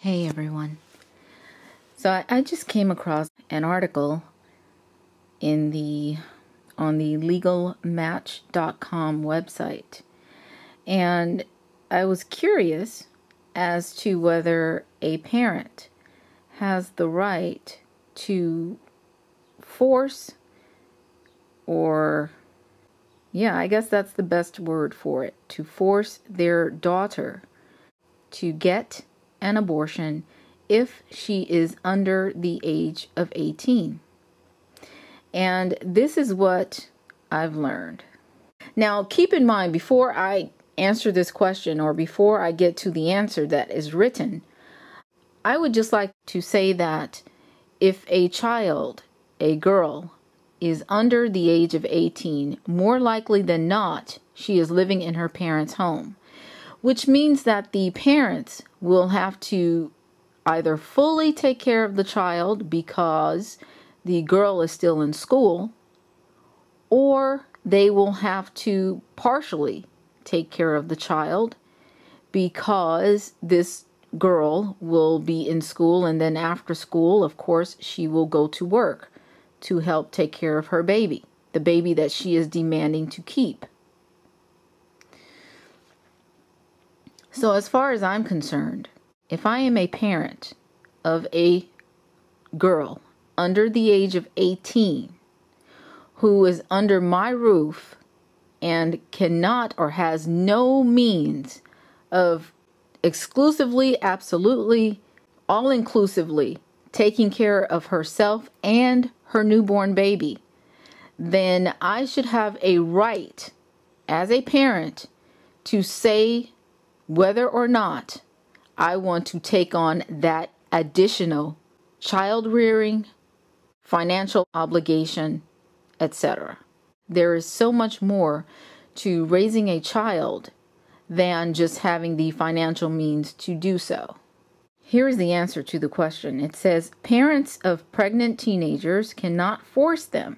Hey everyone. So I just came across an article on the legalmatch.com website, and I was curious as to whether a parent has the right to force, I guess that's the best word for it, to force their daughter to get an abortion if she is under the age of 18. And this is what I've learned. Now, keep in mind, before I answer this question or before I get to the answer that is written, I would just like to say that if a child, a girl, is under the age of 18, more likely than not, she is living in her parents' home, which means that the parents will have to either fully take care of the child because the girl is still in school, or they will have to partially take care of the child because this girl will be in school, and then after school, of course, she will go to work to help take care of her baby, the baby that she is demanding to keep. So as far as I'm concerned, if I am a parent of a girl under the age of 18 who is under my roof and cannot or has no means of exclusively, absolutely, all-inclusively taking care of herself and her newborn baby, then I should have a right as a parent to say whether or not I want to take on that additional child rearing, financial obligation, etc. There is so much more to raising a child than just having the financial means to do so. Here is the answer to the question. It says, parents of pregnant teenagers cannot force them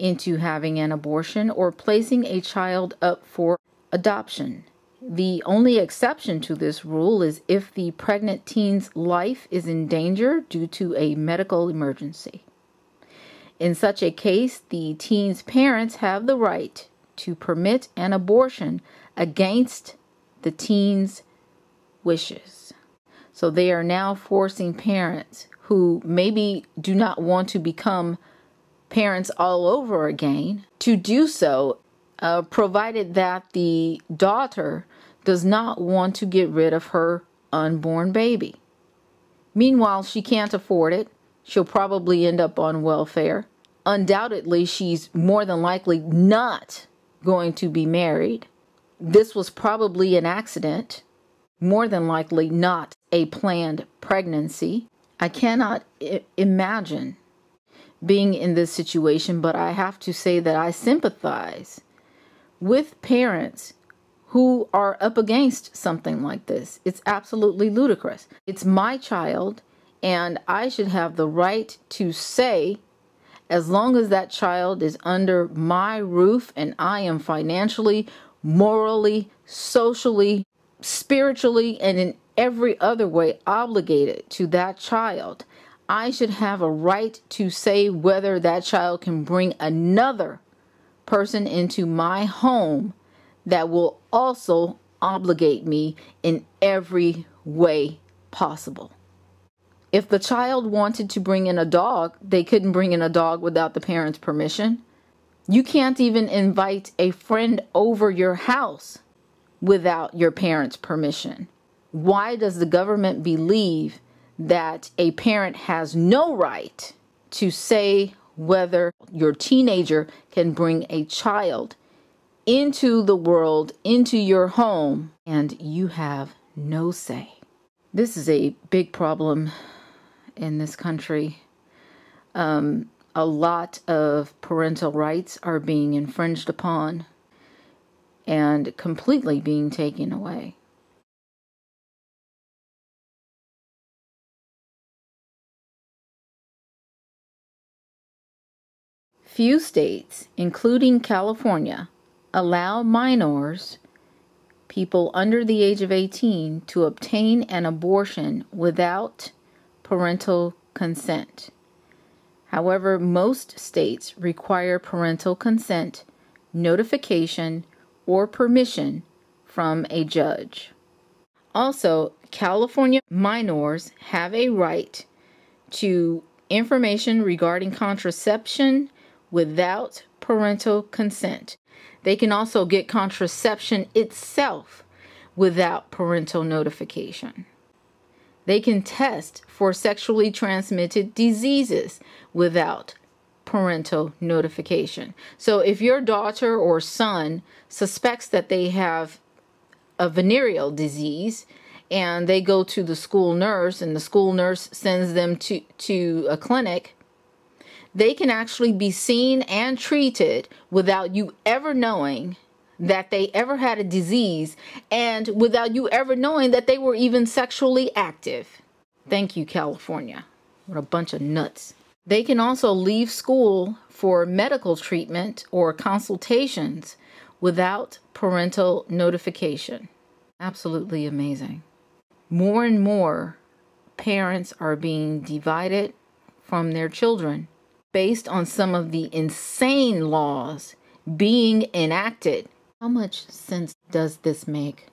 into having an abortion or placing a child up for adoption. The only exception to this rule is if the pregnant teen's life is in danger due to a medical emergency. In such a case, the teen's parents have the right to permit an abortion against the teen's wishes. So they are now forcing parents who maybe do not want to become parents all over again to do so, provided that the daughter does not want to get rid of her unborn baby. Meanwhile, she can't afford it. She'll probably end up on welfare. Undoubtedly, she's more than likely not going to be married. This was probably an accident. More than likely not a planned pregnancy. I cannot imagine being in this situation, but I have to say that I sympathize with parents who are up against something like this. It's absolutely ludicrous. It's my child, and I should have the right to say, as long as that child is under my roof and I am financially, morally, socially, spiritually, and in every other way obligated to that child, I should have a right to say whether that child can bring another person into my home that will also obligate me in every way possible. If the child wanted to bring in a dog, they couldn't bring in a dog without the parents' permission. You can't even invite a friend over your house without your parents' permission. Why does the government believe that a parent has no right to say whether your teenager can bring a child into the world, into your home, and you have no say? This is a big problem in this country. A lot of parental rights are being infringed upon and completely being taken away. Few states, including California, allow minors people under the age of 18 to obtain an abortion without parental consent. However, most states require parental consent, notification, or permission from a judge. Also, California minors have a right to information regarding contraception without parental consent. They can also get contraception itself without parental notification. They can test for sexually transmitted diseases without parental notification. So if your daughter or son suspects that they have a venereal disease and they go to the school nurse and the school nurse sends them to a clinic, they can actually be seen and treated without you ever knowing that they ever had a disease and without you ever knowing that they were even sexually active. Thank you, California. What a bunch of nuts. They can also leave school for medical treatment or consultations without parental notification. Absolutely amazing. More and more parents are being divided from their children based on some of the insane laws being enacted. How much sense does this make?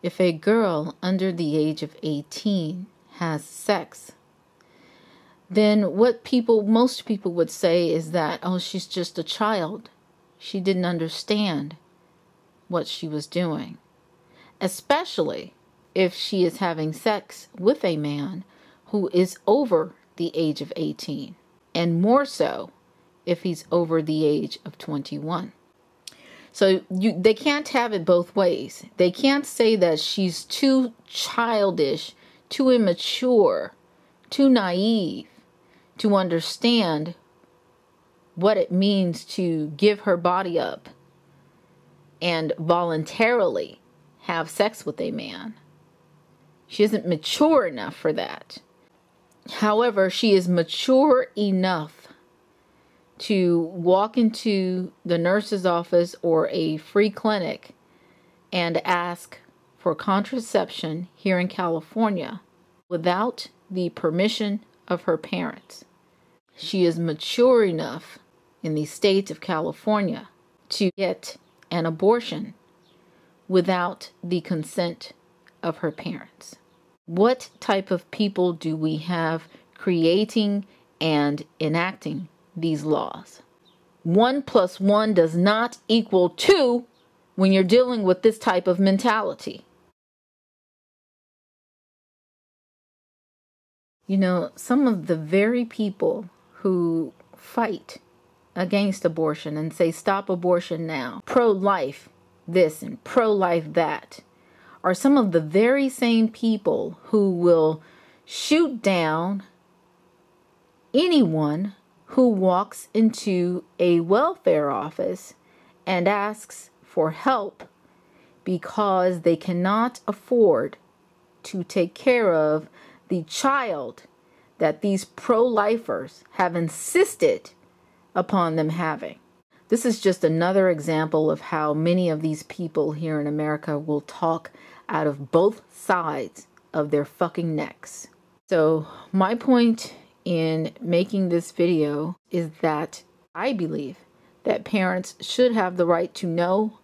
If a girl under the age of 18 has sex, then what most people would say is that, oh, she's just a child. She didn't understand what she was doing. Especially if she is having sex with a man who is over the age of 18. And more so if he's over the age of 21. So they can't have it both ways. They can't say that she's too childish, too immature, too naive to understand what it means to give her body up and voluntarily have sex with a man. She isn't mature enough for that. However, she is mature enough to walk into the nurse's office or a free clinic and ask for contraception here in California without the permission of her parents. She is mature enough in the state of California to get an abortion without the consent of her parents. What type of people do we have creating and enacting these laws? 1 + 1 does not equal 2 when you're dealing with this type of mentality. You know, some of the very people who fight against abortion and say stop abortion now, pro-life this and pro-life that, are some of the very same people who will shoot down anyone who walks into a welfare office and asks for help because they cannot afford to take care of the child that these pro-lifers have insisted upon them having. This is just another example of how many of these people here in America will talk out of both sides of their fucking necks. So my point in making this video is that I believe that parents should have the right to know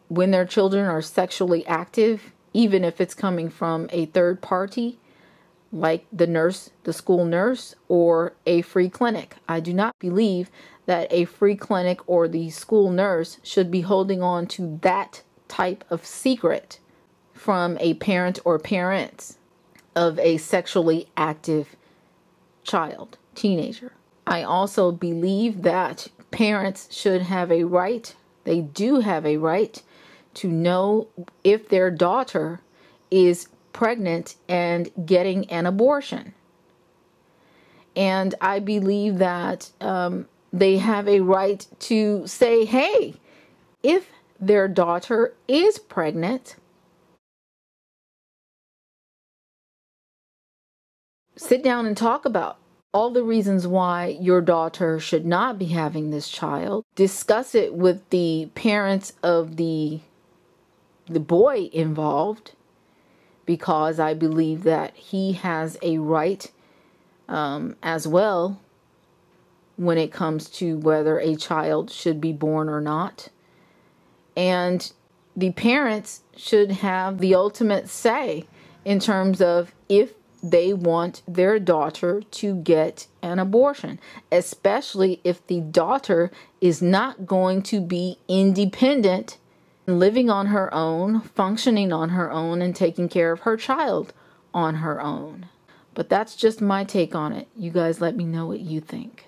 when their children are sexually active, even if it's coming from a third party, like the nurse, the school nurse, or a free clinic. I do not believe that a free clinic or the school nurse should be holding on to that type of secret from a parent or parents of a sexually active child, teenager. I also believe that parents should have a right, they do have a right, to know if their daughter is pregnant and getting an abortion. And I believe that they have a right to say, hey, if their daughter is pregnant, sit down and talk about all the reasons why your daughter should not be having this child. Discuss it with the parents of the the boy involved, because I believe that he has a right as well when it comes to whether a child should be born or not. And the parents should have the ultimate say in terms of if they want their daughter to get an abortion, especially if the daughter is not going to be independent, living on her own, functioning on her own, and taking care of her child on her own. But that's just my take on it. You guys let me know what you think.